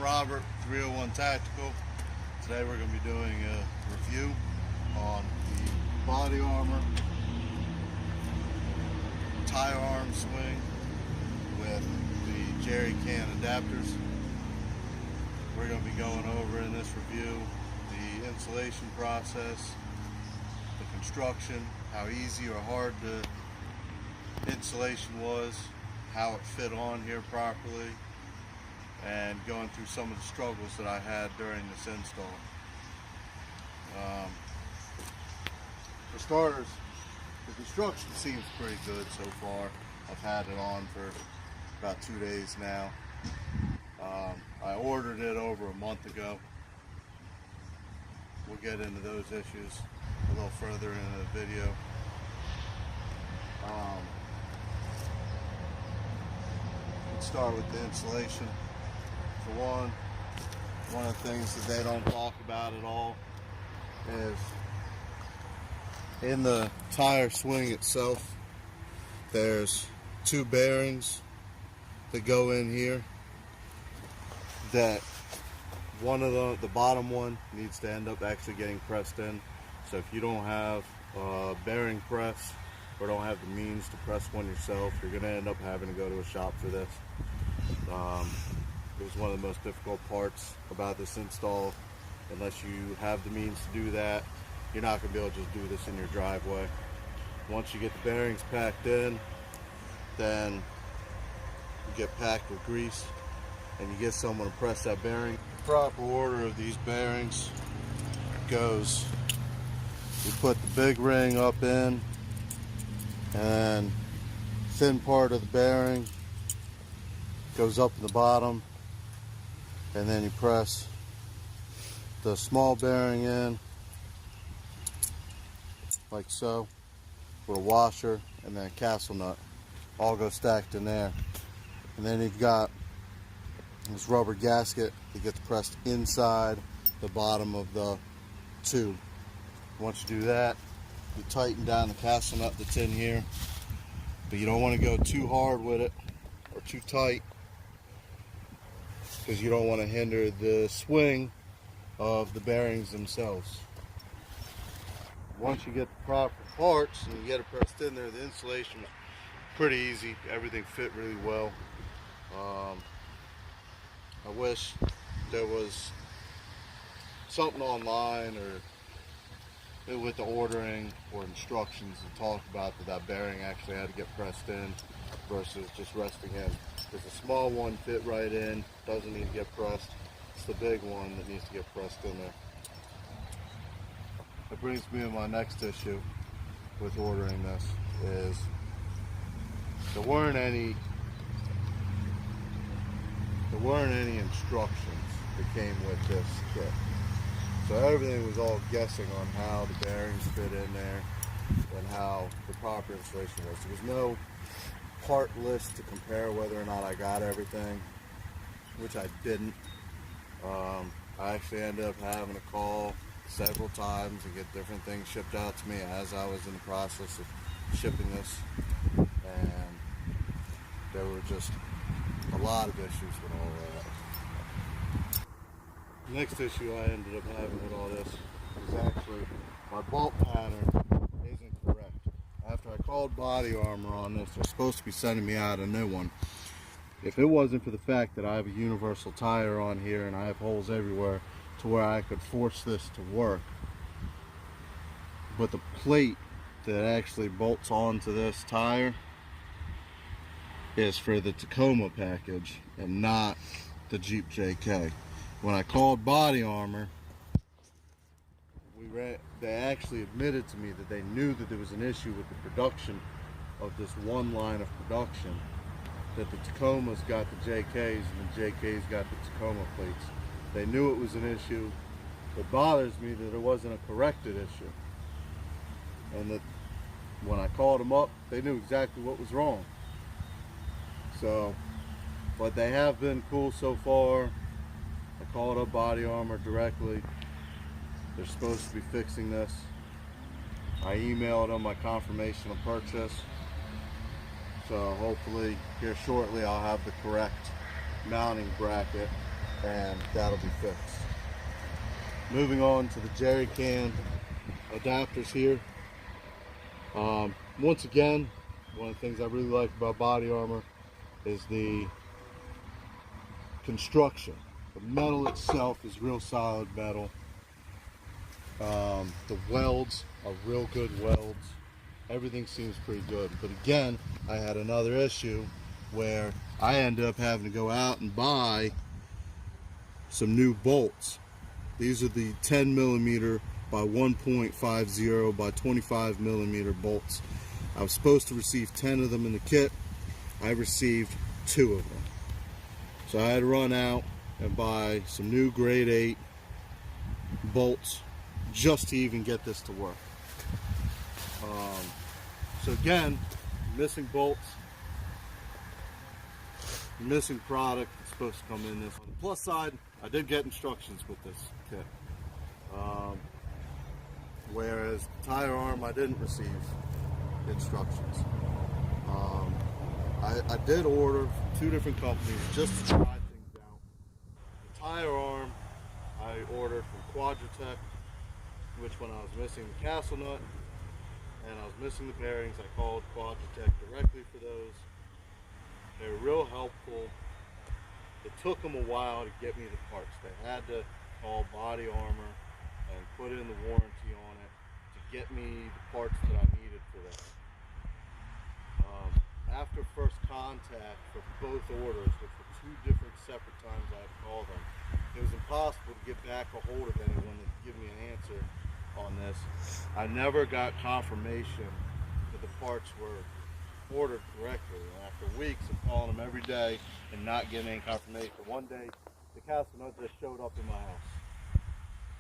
Robert, 301 Tactical. Today we're going to be doing a review on the body armor tire arm swing with the jerry can adapters. We're going to be going over in this review the installation process, the construction, how easy or hard the installation was, how it fit on here properly, and going through some of the struggles that I had during this install. For starters, the construction seems pretty good so far. I've had it on for about 2 days now. I ordered it over a month ago. We'll get into those issues a little further in the video. Let's start with the insulation. For one of the things that they don't talk about at all is in the tire swing itself, there's two bearings that go in here that one of the bottom one needs to end up actually getting pressed in. So if you don't have a bearing press or don't have the means to press one yourself, you're going to end up having to go to a shop for this. It was one of the most difficult parts about this install. Unless you have the means to do that, you're not going to be able to just do this in your driveway. Once you get the bearings packed in, then you get packed with grease and you get someone to press that bearing. The proper order of these bearings goes, you put the big ring up in, and thin part of the bearing goes up in the bottom, and then you press the small bearing in like so with a washer and then a castle nut, all go stacked in there. And then you've got this rubber gasket that gets pressed inside the bottom of the tube. Once you do that, you tighten down the castle nut that's in here, but you don't want to go too hard with it or too tight, because you don't want to hinder the swing of the bearings themselves. Once you get the proper parts and you get it pressed in there, the installation was pretty easy. Everything fit really well. I wish there was something online or with the ordering or instructions to talk about that bearing actually had to get pressed in versus just resting in. Because the small one fit right in, doesn't need to get pressed. It's the big one that needs to get pressed in there. That brings me to my next issue with ordering this, is there weren't any instructions that came with this kit. So everything was all guessing on how the bearings fit in there and how the proper installation was. There was no part list to compare whether or not I got everything, which I didn't. I actually ended up having to call several times and get different things shipped out to me as I was in the process of shipping this, and there were just a lot of issues with all that. The next issue I ended up having with all this is actually my bolt pattern isn't correct. After I called Body Armor on this, they're supposed to be sending me out a new one. If it wasn't for the fact that I have a universal tire on here and I have holes everywhere to where I could force this to work, but the plate that actually bolts onto this tire is for the Tacoma package and not the Jeep JK. When I called Body Armor, they actually admitted to me that they knew that there was an issue with the production of this one line of production, that the Tacomas got the JKs and the JKs got the Tacoma plates. They knew it was an issue. It bothers me that it wasn't a corrected issue, and that when I called them up, they knew exactly what was wrong. So, but they have been cool so far. I called up Body Armor directly. They're supposed to be fixing this. I emailed them my confirmation of purchase. So hopefully here shortly I'll have the correct mounting bracket and that'll be fixed. Moving on to the jerry can adapters here. Once again, one of the things I really like about body armor is the construction. The metal itself is real solid metal. The welds are real good welds. Everything seems pretty good. But again, I had another issue where I ended up having to go out and buy some new bolts. These are the 10 millimeter by 1.50 by 25 millimeter bolts. I was supposed to receive 10 of them in the kit. I received 2 of them. So I had to run out and buy some new grade 8 bolts just to even get this to work. So again, missing bolts, missing product that's supposed to come in this. On the plus side, I did get instructions with this kit. Whereas the tire arm, I didn't receive instructions. I did order from 2 different companies just to try things out. The tire arm, I ordered from Quadratech, which when I was missing the castle nut and I was missing the bearings, I called Quadratech directly for those. They were real helpful. It took them a while to get me the parts. They had to call Body Armor and put in the warranty on it to get me the parts that I needed for this. After first contact for both orders, which were 2 different separate times I had to call them, it was impossible to get back a hold of anyone to give me an answer on this. I never got confirmation that the parts were ordered correctly. And after weeks of calling them every day and not getting any confirmation, one day the castle nut just showed up in my house.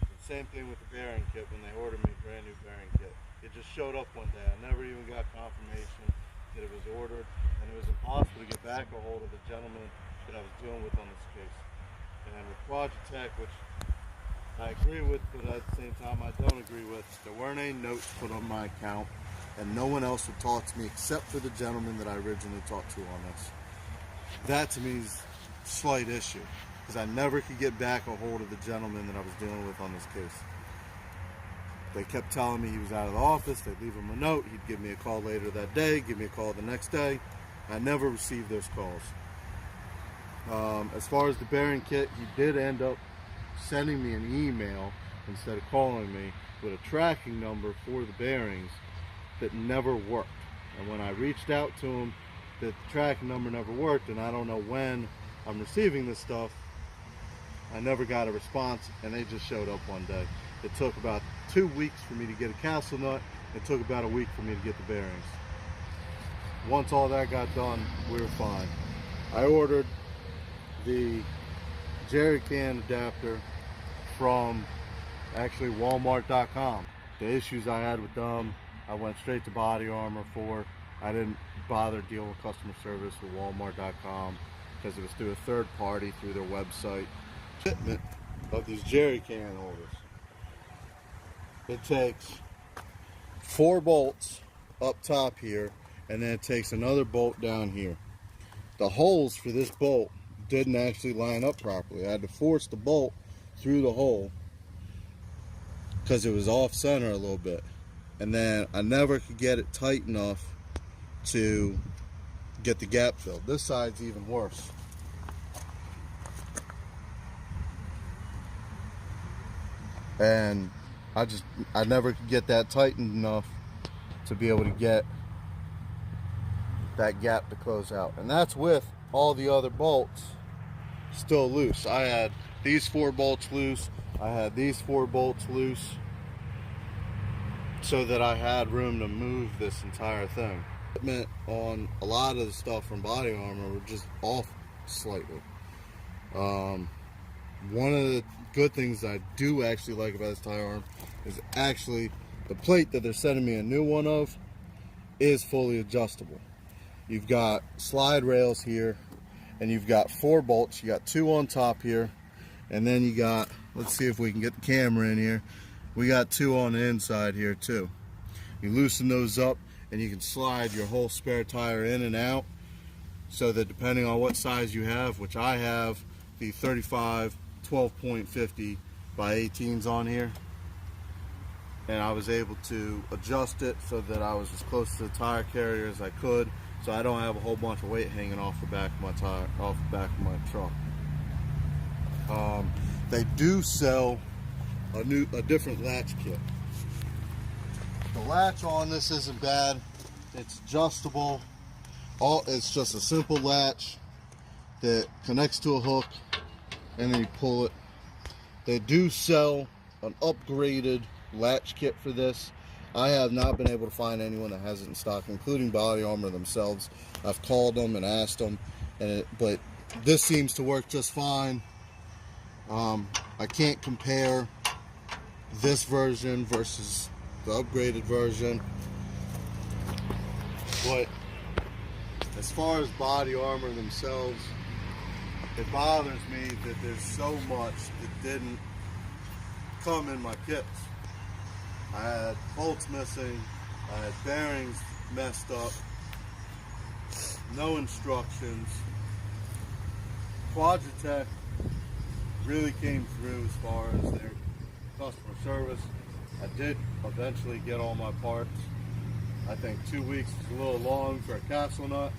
And same thing with the bearing kit when they ordered me a brand new bearing kit. It just showed up one day. I never even got confirmation that it was ordered, and it was impossible to get back a hold of the gentleman that I was dealing with on this case. And with Quadratech, which I agree with, but at the same time I don't agree with, there weren't any notes put on my account, and no one else would talk to me except for the gentleman that I originally talked to on this. That to me is a slight issue, because I never could get back a hold of the gentleman that I was dealing with on this case. They kept telling me he was out of the office. They'd leave him a note. He'd give me a call later that day, give me a call the next day. I never received those calls. As far as the bearing kit, he did end up sending me an email instead of calling me with a tracking number for the bearings that never worked. And when I reached out to him, that the tracking number never worked, and I don't know when I'm receiving this stuff, I never got a response, and they just showed up one day. It took about 2 weeks for me to get a castle nut. It took about a week for me to get the bearings. Once all that got done, we were fine. I ordered the jerry can adapter from actually Walmart.com. The issues I had with them, I went straight to Body Armor for. I didn't bother dealing with customer service with Walmart.com because it was through a third party through their website. Shipment of these jerry can holders. It takes 4 bolts up top here, and then it takes another bolt down here. The holes for this bolt didn't actually line up properly. I had to force the bolt through the hole because it was off center a little bit, and then I never could get it tight enough to get the gap filled. This side's even worse. And I never could get that tightened enough to be able to get that gap to close out. And that's with all the other bolts still loose. I had these 4 bolts loose. I had these 4 bolts loose so that I had room to move this entire thing. Equipment on a lot of the stuff from Body Armor were just off slightly. One of the good things I do actually like about this tire arm is actually the plate that they're sending me a new one of is fully adjustable. You've got slide rails here, and you've got 4 bolts. You got 2 on top here, and then you got, let's see if we can get the camera in here, we got 2 on the inside here too. You loosen those up and you can slide your whole spare tire in and out, so that depending on what size you have, which I have the 35 12.50 by 18s on here, and I was able to adjust it so that I was as close to the tire carrier as I could, so I don't have a whole bunch of weight hanging off the back of my tire, off the back of my truck. They do sell a different latch kit. The latch on this isn't bad. It's adjustable. It's just a simple latch that connects to a hook, and then you pull it. They do sell an upgraded latch kit for this. I have not been able to find anyone that has it in stock, including Body Armor themselves. I've called them and asked them, but this seems to work just fine. I can't compare this version versus the upgraded version, but as far as Body Armor themselves, it bothers me that there's so much that didn't come in my kits. I had bolts missing, I had bearings messed up, no instructions. Quadratech really came through as far as their customer service. I did eventually get all my parts. I think 2 weeks is a little long for a castle nut.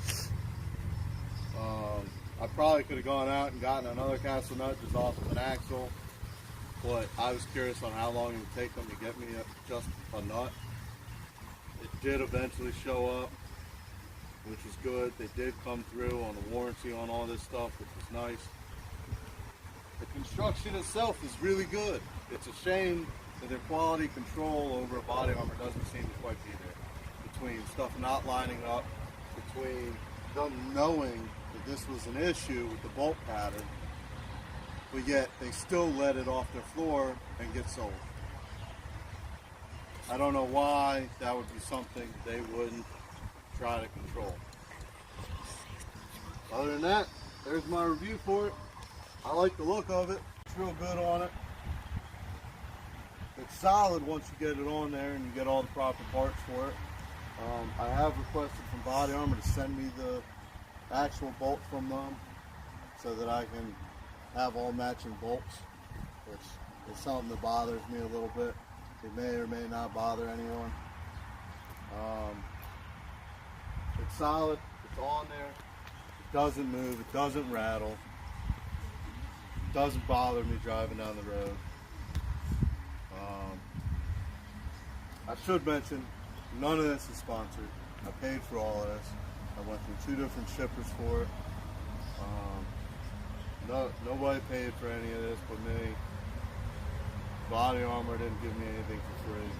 I probably could have gone out and gotten another castle nut just off of an axle, but I was curious on how long it would take them to get me just a nut. It did eventually show up, which was good. They did come through on the warranty on all this stuff, which was nice. The construction itself is really good. It's a shame that their quality control over a Body Armor doesn't seem to quite be there. Between stuff not lining up, between them knowing that this was an issue with the bolt pattern, but yet they still let it off their floor and get sold. I don't know why that would be something they wouldn't try to control. Other than that, there's my review for it. I like the look of it. It's real good on it. It's solid once you get it on there and you get all the proper parts for it. I have requested from Body Armor to send me the actual bolt from them so that I can have all matching bolts, which is something that bothers me a little bit. It may or may not bother anyone. It's solid, it's on there, it doesn't move, it doesn't rattle, it doesn't bother me driving down the road. I should mention, none of this is sponsored. I paid for all of this. I went through 2 different shippers for it. Nobody paid for any of this but me. Body Armor didn't give me anything for free.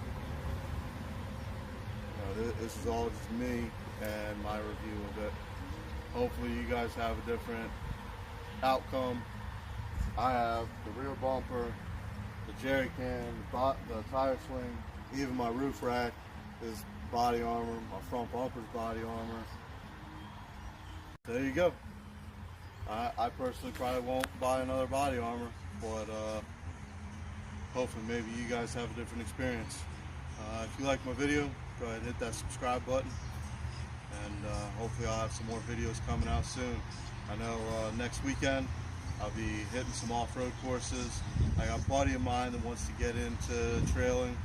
You know, this is all just me and my review of it. Hopefully you guys have a different outcome. I have the rear bumper, the jerry can, the tire swing, even my roof rack is Body Armor, my front bumper's Body Armor. There you go. I personally probably won't buy another Body Armor, but hopefully maybe you guys have a different experience. If you like my video, go ahead and hit that subscribe button, and hopefully I'll have some more videos coming out soon. I know next weekend I'll be hitting some off-road courses. I got a buddy of mine that wants to get into trailing,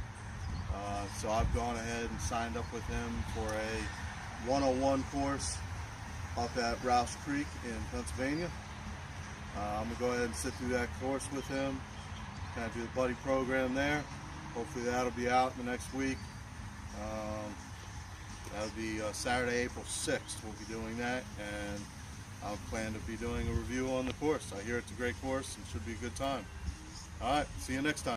so I've gone ahead and signed up with him for a 101 course up at Rouse Creek in Pennsylvania. I'm going to go ahead and sit through that course with him, kind of do the buddy program there. Hopefully that'll be out in the next week. That'll be Saturday, April 6th. We'll be doing that, and I'll plan to be doing a review on the course. I hear it's a great course and should be a good time. All right, see you next time.